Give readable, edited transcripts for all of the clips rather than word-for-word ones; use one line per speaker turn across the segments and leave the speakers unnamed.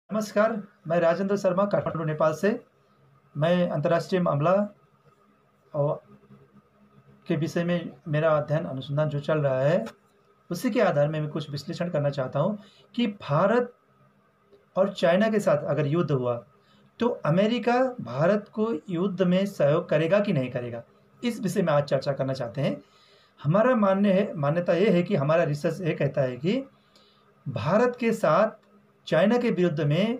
नमस्कार। मैं राजेंद्र शर्मा काठमांडू नेपाल से। मैं अंतर्राष्ट्रीय मामला और के विषय में मेरा अध्ययन अनुसंधान जो चल रहा है उसी के आधार में मैं कुछ विश्लेषण करना चाहता हूँ कि भारत और चाइना के साथ अगर युद्ध हुआ तो अमेरिका भारत को युद्ध में सहयोग करेगा कि नहीं करेगा, इस विषय में आज चर्चा करना चाहते हैं। हमारा मान्यता ये है कि हमारा रिसर्च ये कहता है कि भारत के साथ चाइना के विरुद्ध में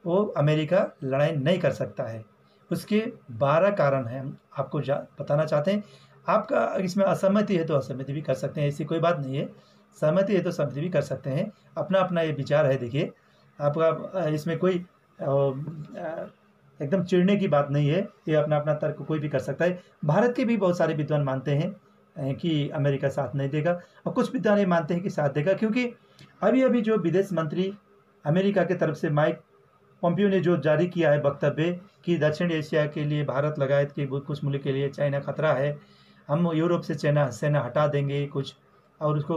वो अमेरिका लड़ाई नहीं कर सकता है। उसके 12 कारण हैं, हम आपको बताना चाहते हैं। आपका इसमें असहमति है तो असहमति भी कर सकते हैं, ऐसी कोई बात नहीं है। सहमति है तो सहमति भी कर सकते हैं, अपना अपना ये विचार है। देखिए, आपका इसमें कोई एकदम चिढ़ने की बात नहीं है, ये अपना अपना तर्क कोई भी कर सकता है। भारत के भी बहुत सारे विद्वान मानते हैं कि अमेरिका साथ नहीं देगा, और कुछ विद्वान ये मानते हैं कि साथ देगा, क्योंकि अभी अभी जो विदेश मंत्री अमेरिका की तरफ से माइक पोम्पियो ने जो जारी किया है वक्तव्य कि दक्षिण एशिया के लिए भारत लगायत के कुछ मुल्क के लिए चाइना खतरा है, हम यूरोप से चाइना सेना हटा देंगे कुछ, और उसको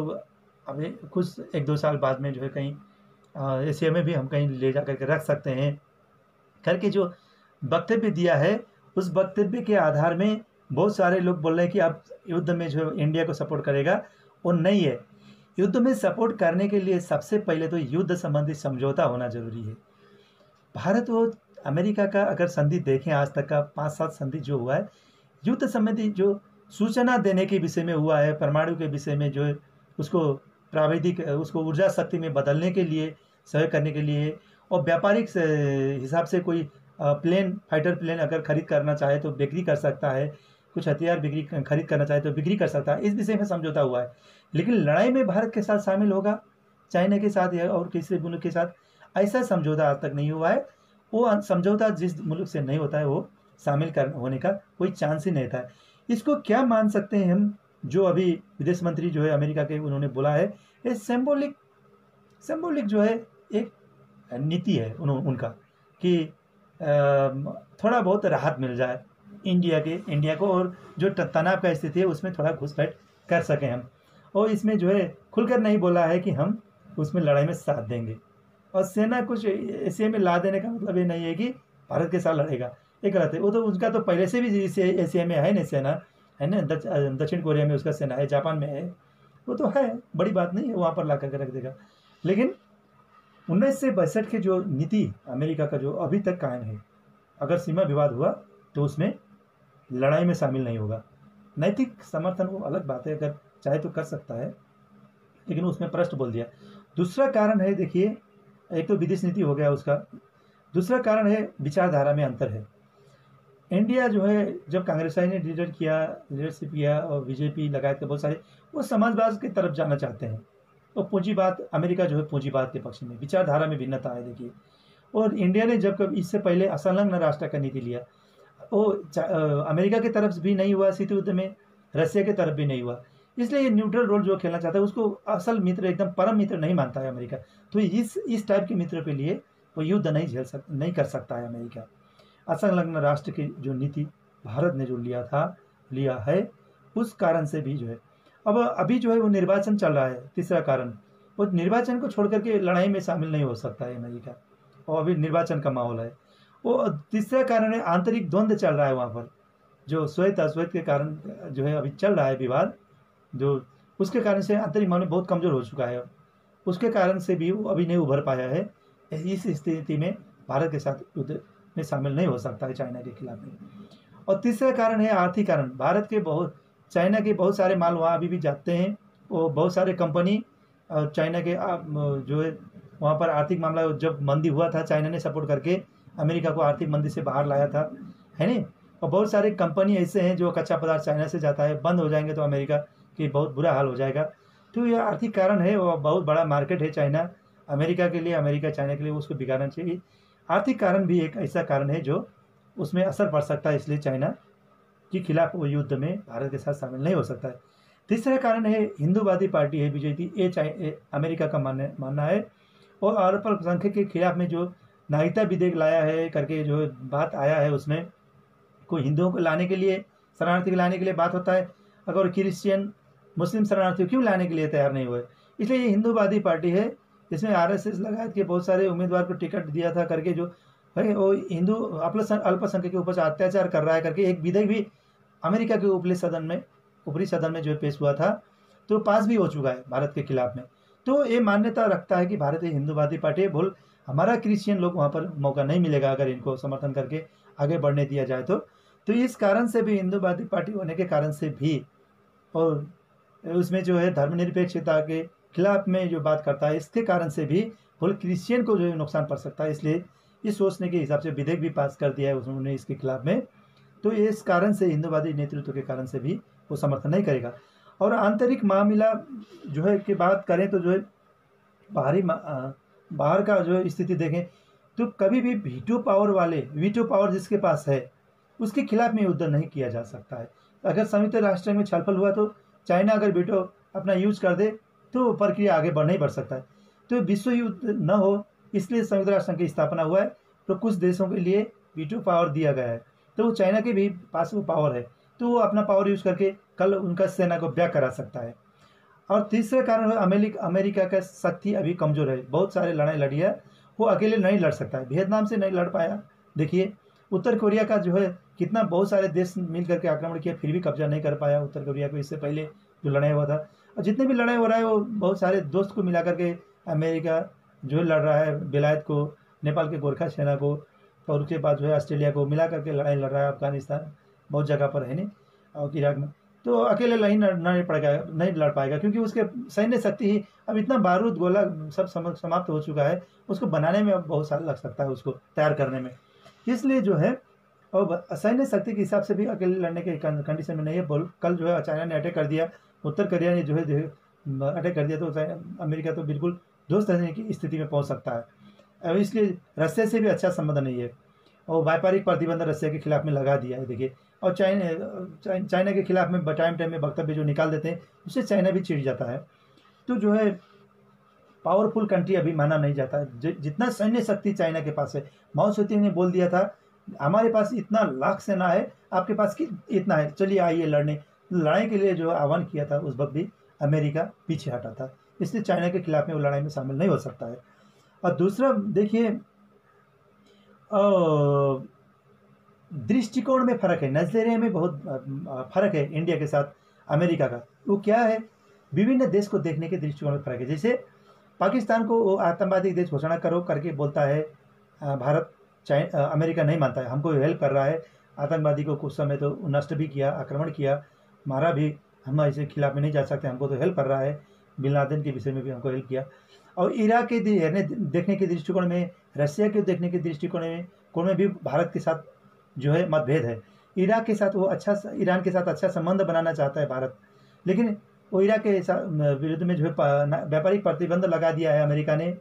अभी कुछ 1-2 साल बाद में जो है कहीं एशिया में भी हम कहीं ले जा करके रख सकते हैं करके जो वक्तव्य दिया है, उस वक्तव्य के आधार में बहुत सारे लोग बोल रहे हैं कि अब युद्ध में जो इंडिया को सपोर्ट करेगा वो नहीं है। युद्ध में सपोर्ट करने के लिए सबसे पहले तो युद्ध संबंधी समझौता होना जरूरी है। भारत और अमेरिका का अगर संधि देखें, आज तक का 5-7 संधि जो हुआ है, युद्ध संबंधी जो सूचना देने के विषय में हुआ है, परमाणु के विषय में जो है उसको प्राविधिक उसको ऊर्जा शक्ति में बदलने के लिए सहयोग करने के लिए, और व्यापारिक हिसाब से कोई फाइटर प्लेन अगर खरीद करना चाहे तो बिक्री कर सकता है, कुछ हथियार खरीद करना चाहे तो बिक्री कर सकता है, इस विषय में समझौता हुआ है। लेकिन लड़ाई में भारत के साथ शामिल होगा, चाइना के साथ या और किसी मुल्क के साथ, ऐसा समझौता आज तक नहीं हुआ है। वो समझौता जिस मुल्क से नहीं होता है वो शामिल होने का कोई चांस ही नहीं था। इसको क्या मान सकते हैं हम, जो अभी विदेश मंत्री जो है अमेरिका के उन्होंने बोला है, ये सिंबॉलिक जो है एक नीति है उनका कि थोड़ा बहुत राहत मिल जाए इंडिया को, और जो तनाव का स्थिति है उसमें थोड़ा घुसपैठ कर सकें हम। और इसमें जो है खुलकर नहीं बोला है कि हम उसमें लड़ाई में साथ देंगे, और सेना कुछ एशिया में ला देने का मतलब ये नहीं है कि भारत के साथ लड़ेगा, ये गलत है। वो तो उसका तो पहले से भी एशिया में है ना सेना, है ना, दक्षिण कोरिया में उसका सेना है, जापान में है, वो तो है, बड़ी बात नहीं है, वहाँ पर ला करके रख देगा। लेकिन 1962 की जो नीति अमेरिका का जो अभी तक कायम है, अगर सीमा विवाद हुआ तो उसमें लड़ाई में शामिल नहीं होगा। नैतिक समर्थन वो अलग बात है, अगर चाहे तो कर सकता है, लेकिन उसमें प्रश्न बोल दिया। दूसरा कारण है, देखिए, एक तो विदेश नीति हो गया उसका, दूसरा कारण है विचारधारा में अंतर है। इंडिया जो है जब कांग्रेस ने लीडरशिप किया और बीजेपी लगायत के बहुत सारे वो समाजवाद की तरफ जाना चाहते हैं, और पूंजीवाद, अमेरिका जो है पूंजीवाद के पक्ष में, विचारधारा में भिन्नता है। देखिए, और इंडिया ने जब कब इससे पहले असंलग्न राष्ट्र का नीति लिया, वो अमेरिका की तरफ भी नहीं हुआ शीत युद्ध में, रशिया की तरफ भी नहीं हुआ, इसलिए ये न्यूट्रल रोल जो खेलना चाहता है उसको असल मित्र, एकदम परम मित्र नहीं मानता है अमेरिका। तो इस टाइप के मित्र के लिए वो युद्ध नहीं कर सकता है अमेरिका। असंलग्न राष्ट्र की जो नीति भारत ने जो लिया है, उस कारण से भी जो है अब अभी जो है वो निर्वाचन चल रहा है। तीसरा कारण, वो निर्वाचन को छोड़ करके लड़ाई में शामिल नहीं हो सकता है अमेरिका, और अभी निर्वाचन का माहौल है। वो तीसरा कारण है आंतरिक द्वंद्व चल रहा है वहाँ पर, जो श्वेत अश्वेत के कारण जो है अभी चल रहा है विवाद, जो उसके कारण से आंतरिक मामले बहुत कमज़ोर हो चुका है, उसके कारण से भी वो अभी नहीं उभर पाया है। इस स्थिति में भारत के साथ युद्ध में शामिल नहीं हो सकता है चाइना के खिलाफ में। और तीसरा कारण है आर्थिक कारण। चाइना के बहुत सारे माल वहाँ अभी भी जाते हैं, वो बहुत सारे कंपनी चाइना के जो है वहाँ पर आर्थिक मामला, जब मंदी हुआ था चाइना ने सपोर्ट करके अमेरिका को आर्थिक मंदी से बाहर लाया था, है नहीं। और बहुत सारे कंपनी ऐसे हैं जो कच्चा पदार्थ चाइना से जाता है, बंद हो जाएंगे तो अमेरिका की बहुत बुरा हाल हो जाएगा। तो यह आर्थिक कारण है, वो बहुत बड़ा मार्केट है चाइना अमेरिका के लिए, अमेरिका चाइना के लिए, उसको बिगाड़ना चाहिए। आर्थिक कारण भी एक ऐसा कारण है जो उसमें असर पड़ सकता है, इसलिए चाइना के खिलाफ वो युद्ध में भारत के साथ शामिल नहीं हो सकता है। तीसरा कारण है हिंदूवादी पार्टी है बीजेपी, ये अमेरिका का मानना है, और अल्पसंख्यक के खिलाफ में जो नागरिकता विधेयक लाया है करके जो बात आया है, उसमें कोई हिंदुओं को लाने के लिए, शरणार्थी को लाने के लिए बात होता है, अगर क्रिश्चियन मुस्लिम शरणार्थियों क्यों लाने के लिए तैयार नहीं हुए। इसलिए ये हिंदूवादी पार्टी है, जिसमें आरएसएस लगायत के बहुत सारे उम्मीदवार को टिकट दिया था करके, जो भाई वो हिंदू अल्पसंख्यक के ऊपर अत्याचार कर रहा है करके एक विधेयक भी अमेरिका के ऊपरी सदन में जो पेश हुआ था, तो पास भी हो चुका है भारत के खिलाफ में। तो ये मान्यता रखता है कि भारत एक हिंदूवादी पार्टी है, बोल हमारा क्रिश्चियन लोग वहाँ पर मौका नहीं मिलेगा अगर इनको समर्थन करके आगे बढ़ने दिया जाए तो इस कारण से भी, हिंदूवादी पार्टी होने के कारण से भी, और उसमें जो है धर्मनिरपेक्षता के खिलाफ में जो बात करता है, इसके कारण से भी बोल क्रिश्चियन को जो है नुकसान पड़ सकता है। इसलिए इस सोचने के हिसाब से विधेयक भी पास कर दिया है उन्होंने इसके खिलाफ में। तो इस कारण से हिंदूवादी नेतृत्व के कारण से भी वो समर्थन नहीं करेगा। और आंतरिक मामला जो है की बात करें तो जो है बाहर का जो स्थिति देखें तो कभी भी वीटो पावर जिसके पास है उसके खिलाफ में युद्ध नहीं किया जा सकता है। अगर संयुक्त राष्ट्र में छलफल हुआ तो चाइना अगर वीटो अपना यूज कर दे तो प्रक्रिया आगे नहीं बढ़ सकता है। तो विश्व युद्ध न हो इसलिए संयुक्त राष्ट्र संघ की स्थापना हुआ है। तो कुछ देशों के लिए वीटो पावर दिया गया है, तो चाइना के भी पास वो पावर है, तो वो अपना पावर यूज करके कल उनका सेना को बैक करा सकता है। और तीसरा कारण है अमेरिका का शक्ति अभी कमजोर है। बहुत सारे लड़ाई लड़ी है, वो अकेले नहीं लड़ सकता है। वियतनाम से नहीं लड़ पाया, देखिए उत्तर कोरिया का जो है कितना बहुत सारे देश मिल करके आक्रमण किया फिर भी कब्जा नहीं कर पाया उत्तर कोरिया को। इससे पहले जो लड़ाई हुआ था, और जितने भी लड़ाई हो रहा है वो बहुत सारे दोस्त को मिला करके अमेरिका जो लड़ रहा है, बेलायत को, नेपाल के गोरखा सेना को, और उसके बाद जो है ऑस्ट्रेलिया को मिला करके लड़ाई लड़ रहा है। अफगानिस्तान बहुत जगह पर है नहीं, और इराक में तो अकेले नहीं लड़ पाएगा क्योंकि उसके सैन्य शक्ति ही अब इतना बारूद गोला सब समाप्त हो चुका है, उसको बनाने में अब बहुत साल लग सकता है, उसको तैयार करने में। इसलिए जो है और सैन्य शक्ति के हिसाब से भी अकेले लड़ने के कंडीशन में नहीं है। बोल कल जो है चाइना ने अटैक कर दिया, उत्तर कोरिया ने जो है अटैक कर दिया, तो अमेरिका तो बिल्कुल दोस्त रहने की स्थिति में पहुंच सकता है। इसलिए रशिया से भी अच्छा संबंध नहीं है, और व्यापारिक प्रतिबंध रशिया के खिलाफ में लगा दिया है देखिए। और चाइना के खिलाफ में टाइम में वक्तव्य जो निकाल देते हैं उससे चाइना भी चिढ़ जाता है। तो जो है पावरफुल कंट्री अभी माना नहीं जाता है। जितना सैन्य शक्ति चाइना के पास है, माओ सेतुंग ने बोल दिया था हमारे पास इतना लाख सेना है, आपके पास इतना है, चलिए आइए लड़ाई के लिए जो आह्वान किया था उस वक्त भी अमेरिका पीछे हटा था। इसलिए चाइना के खिलाफ में वो लड़ाई में शामिल नहीं हो सकता है। और दूसरा देखिए दृष्टिकोण में फर्क है, नजरिए में बहुत फर्क है इंडिया के साथ अमेरिका का। वो क्या है, विभिन्न देश को देखने के दृष्टिकोण में फर्क है। जैसे पाकिस्तान को वो आतंकवादी देश घोषणा करो करके बोलता है भारत, अमेरिका नहीं मानता है, हमको हेल्प कर रहा है। आतंकवादी को कुछ समय तो नष्ट भी किया, आक्रमण किया, मारा भी, हम ऐसे खिलाफ में नहीं जा सकते, हमको तो हेल्प कर रहा है। बिन लादेन के विषय में भी हमको हेल्प किया। और इराक के देखने के दृष्टिकोण में, रशिया के देखने के दृष्टिकोण में भी भारत के साथ जो है मतभेद है। ईरान के साथ अच्छा संबंध बनाना चाहता है भारत, लेकिन वो इराक के विरुद्ध में जो है व्यापारिक प्रतिबंध लगा दिया है अमेरिका ने,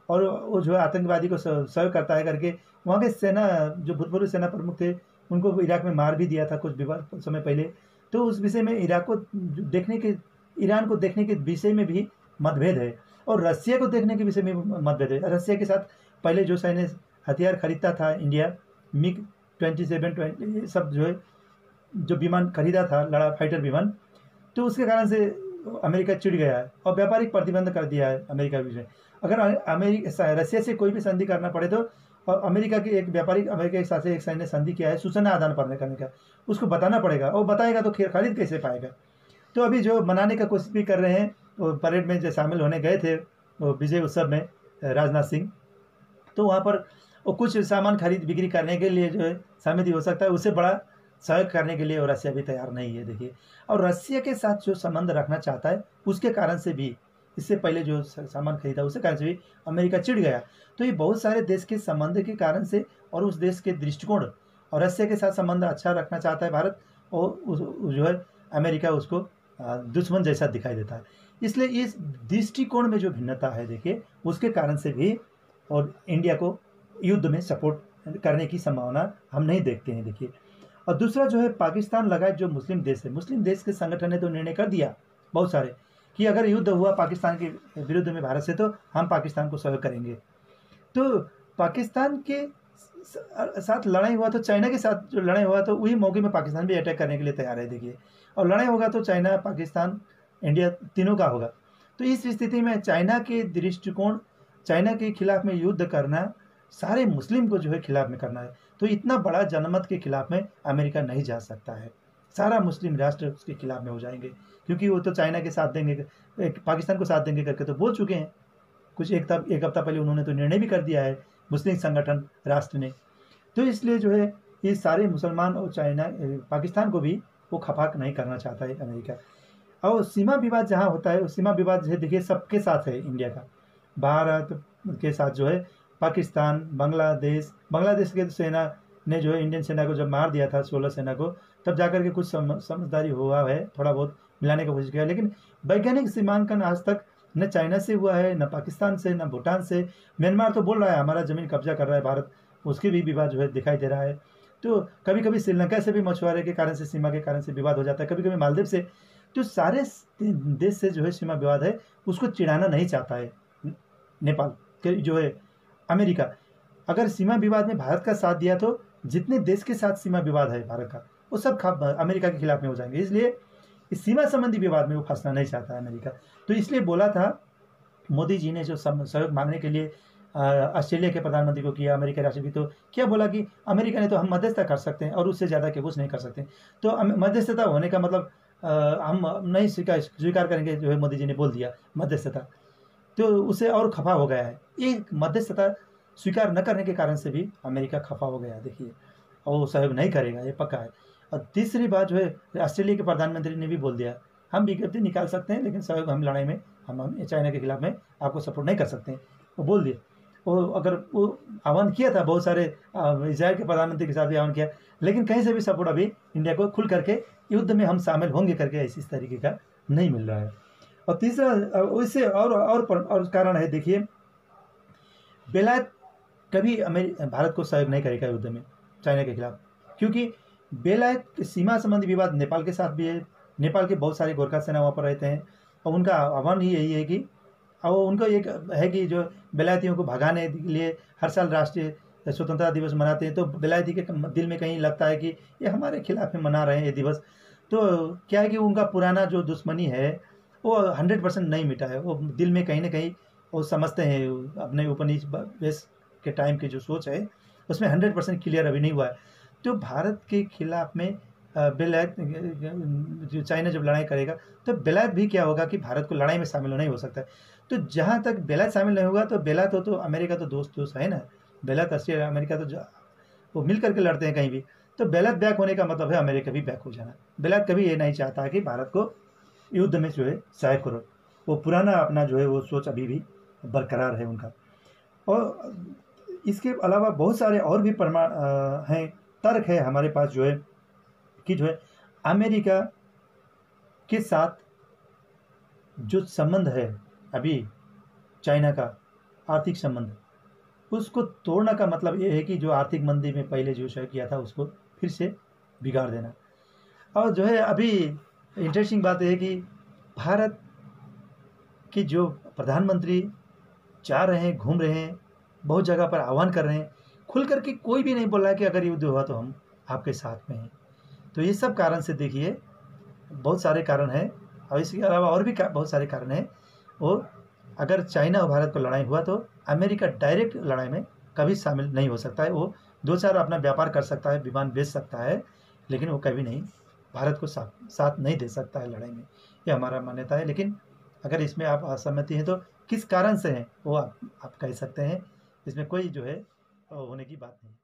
और वो जो है आतंकवादी को सहयोग करता है करके वहाँ के सेना जो भूतपूर्व सेना प्रमुख थे उनको इराक में मार भी दिया था कुछ समय पहले। तो उस विषय में ईरान को देखने के विषय में भी मतभेद है, और रशिया को देखने के विषय में मतभेद है। रशिया के साथ पहले जो सैन्य हथियार खरीदता था इंडिया, मिग 27 सब जो है जो विमान खरीदा था, लड़ा फाइटर विमान, तो उसके कारण से अमेरिका चिढ़ गया है और व्यापारिक प्रतिबंध कर दिया है अमेरिका विषय। अगर रशिया से कोई भी संधि करना पड़े तो अमेरिका के साथ एक सैन्य संधि किया है सूचना आदान प्रदान करने का, उसको बताना पड़ेगा, और बताएगा तो खरीद कैसे पाएगा। तो अभी जो मनाने का कोशिश भी कर रहे हैं, वो परेड में जो शामिल होने गए थे वो विजय उत्सव में राजनाथ सिंह, तो वहाँ पर वो कुछ सामान खरीद बिक्री करने के लिए जो है सहमति हो सकता है, उससे बड़ा सहयोग करने के लिए और रशिया भी तैयार नहीं है देखिए। और रशिया के साथ जो संबंध रखना चाहता है उसके कारण से भी, इससे पहले जो सामान खरीदा उसके कारण से भी अमेरिका चिढ़ गया। तो ये बहुत सारे देश के संबंध के कारण से और उस देश के दृष्टिकोण, और रशिया के साथ संबंध अच्छा रखना चाहता है भारत, और जो है अमेरिका उसको दुश्मन जैसा दिखाई देता है। इसलिए इस दृष्टिकोण में जो भिन्नता है देखिए, उसके कारण से भी और इंडिया को युद्ध में सपोर्ट करने की संभावना हम नहीं देखते हैं देखिए। और दूसरा जो है पाकिस्तान लगाए जो मुस्लिम देश है, मुस्लिम देश के संगठन ने तो निर्णय कर दिया बहुत सारे कि अगर युद्ध हुआ पाकिस्तान के विरुद्ध में भारत से, तो हम पाकिस्तान को सहयोग करेंगे। तो पाकिस्तान के साथ लड़ाई हुआ तो चाइना के साथ जो लड़ाई हुआ तो वही मौके में पाकिस्तान भी अटैक करने के लिए तैयार है देखिए। और लड़ाई होगा तो चाइना, पाकिस्तान, इंडिया तीनों का होगा। तो इस स्थिति में चाइना के दृष्टिकोण चाइना के खिलाफ में युद्ध करना सारे मुस्लिम को जो है खिलाफ में करना है। तो इतना बड़ा जनमत के खिलाफ में अमेरिका नहीं जा सकता है, सारा मुस्लिम राष्ट्र उसके खिलाफ में हो जाएंगे, क्योंकि वो तो चाइना के साथ देंगे, पाकिस्तान को साथ देंगे करके तो बोल चुके हैं। कुछ एक हफ्ता पहले उन्होंने तो निर्णय भी कर दिया है मुस्लिम संगठन राष्ट्र ने। तो इसलिए जो है ये सारे मुसलमान और चाइना पाकिस्तान को भी वो खफा नहीं करना चाहता है अमेरिका। और सीमा विवाद जहाँ होता है, सीमा विवाद जो है देखिए सबके साथ है, इंडिया का, भारत के साथ जो है पाकिस्तान, बांग्लादेश के सेना ने जो है इंडियन सेना को जब मार दिया था 16 सेना को, तब जाकर के कुछ समझदारी हुआ है, थोड़ा बहुत मिलाने का कोशिश किया, लेकिन वैज्ञानिक सीमांकन आज तक न चाइना से हुआ है, न पाकिस्तान से, न भूटान से। म्यांमार तो बोल रहा है हमारा ज़मीन कब्जा कर रहा है भारत, उसके भी विवाद जो है दिखाई दे रहा है। तो कभी कभी श्रीलंका से भी मछुआरे के कारण से, सीमा के कारण से विवाद हो जाता है, कभी कभी मालदीव से। तो सारे देश से जो है सीमा विवाद है, उसको चिढ़ाना नहीं चाहता है नेपाल के जो है अमेरिका। अगर सीमा विवाद में भारत का साथ दिया तो जितने देश के साथ सीमा विवाद है भारत का, वो सब अमेरिका के खिलाफ में हो जाएंगे। इसलिए इस सीमा संबंधी विवाद में वो फंसना नहीं चाहता है अमेरिका। तो इसलिए बोला था मोदी जी ने जो सहयोग मांगने के लिए ऑस्ट्रेलिया के प्रधानमंत्री को किया, अमेरिका राष्ट्रपति, तो क्या बोला कि अमेरिका ने तो हम मध्यस्थता कर सकते हैं और उससे ज़्यादा के कुछ नहीं कर सकते। तो मध्यस्थता होने का मतलब हम नहीं स्वीकार करेंगे, जो है मोदी जी ने बोल दिया मध्यस्थता, तो उसे और खफा हो गया है। एक मध्यस्थता स्वीकार न करने के कारण से भी अमेरिका खफा हो गया, देखिए, और वो सहयोग नहीं करेगा, ये पक्का है। और तीसरी बात जो है ऑस्ट्रेलिया के प्रधानमंत्री ने भी बोल दिया, हम विज्ञप्ति निकाल सकते हैं लेकिन सहयोग, हम लड़ाई में हम चाइना के खिलाफ में आपको सपोर्ट नहीं कर सकते हैं, वो बोल दिए। वो अगर वो आह्वान किया था, बहुत सारे इजराइल के प्रधानमंत्री के साथ भी आह्वान किया, लेकिन कहीं से भी सपोर्ट अभी इंडिया को खुल करके युद्ध में हम शामिल होंगे करके इस तरीके का नहीं मिल रहा है। और तीसरा उससे और कारण है, देखिए, बेलायत कभी भारत को सहयोग नहीं करेगा युद्ध में चाइना के खिलाफ, क्योंकि बेलायत सीमा संबंधी विवाद नेपाल के साथ भी है। नेपाल के बहुत सारे गोरखा सेना वहाँ पर रहते हैं और उनका आह्वान ही यही है कि, और उनको एक है कि जो बेलायतियों को भगाने के लिए हर साल राष्ट्रीय स्वतंत्रता दिवस मनाते हैं, तो बेलायती के दिल में कहीं लगता है कि ये हमारे खिलाफ में मना रहे हैं ये दिवस। तो क्या है कि उनका पुराना जो दुश्मनी है वो 100% नहीं मिटा है, वो दिल में कहीं ना कहीं वो समझते हैं, अपने उपनिवेश के टाइम की जो सोच है उसमें 100% क्लियर अभी नहीं हुआ है। तो भारत के खिलाफ में बेलायत, जो चाइना जब लड़ाई करेगा तो बेलायत भी क्या होगा कि भारत को लड़ाई में शामिल नहीं हो सकता है। तो जहाँ तक बेलायत शामिल नहीं होगा तो बेलायत हो तो अमेरिका तो दोस्त है ना, बेलायत ऑस्ट्रेलिया अमेरिका तो वो मिल करके लड़ते हैं कहीं भी। तो बेलायत बैक होने का मतलब है अमेरिका भी बैक हो जाना। बेलायत कभी ये नहीं चाहता है कि भारत को युद्ध में जो है सहायक करो, वो पुराना अपना जो है वो सोच अभी भी बरकरार है उनका। और इसके अलावा बहुत सारे और भी प्रमाण हैं, तर्क है हमारे पास जो है कि जो है अमेरिका के साथ जो संबंध है अभी चाइना का आर्थिक संबंध, उसको तोड़ना का मतलब ये है कि जो आर्थिक मंदी में पहले जो सहयोग किया था उसको फिर से बिगाड़ देना। और जो है अभी इंटरेस्टिंग बात है कि भारत के जो प्रधानमंत्री जा रहे हैं, घूम रहे हैं, बहुत जगह पर आह्वान कर रहे हैं, खुल करके कोई भी नहीं बोल रहा है कि अगर युद्ध हुआ तो हम आपके साथ में हैं। तो ये सब कारण से देखिए बहुत सारे कारण हैं, और इसके अलावा और भी बहुत सारे कारण हैं। और अगर चाइना और भारत को लड़ाई हुआ तो अमेरिका डायरेक्ट लड़ाई में कभी शामिल नहीं हो सकता है। वो 2-4 अपना व्यापार कर सकता है, विमान बेच सकता है, लेकिन वो कभी नहीं भारत को साथ नहीं दे सकता है लड़ाई में, ये हमारा मान्यता है। लेकिन अगर इसमें आप असहमति हैं तो किस कारण से हैं वो आप कह सकते हैं, इसमें कोई जो है होने की बात नहीं।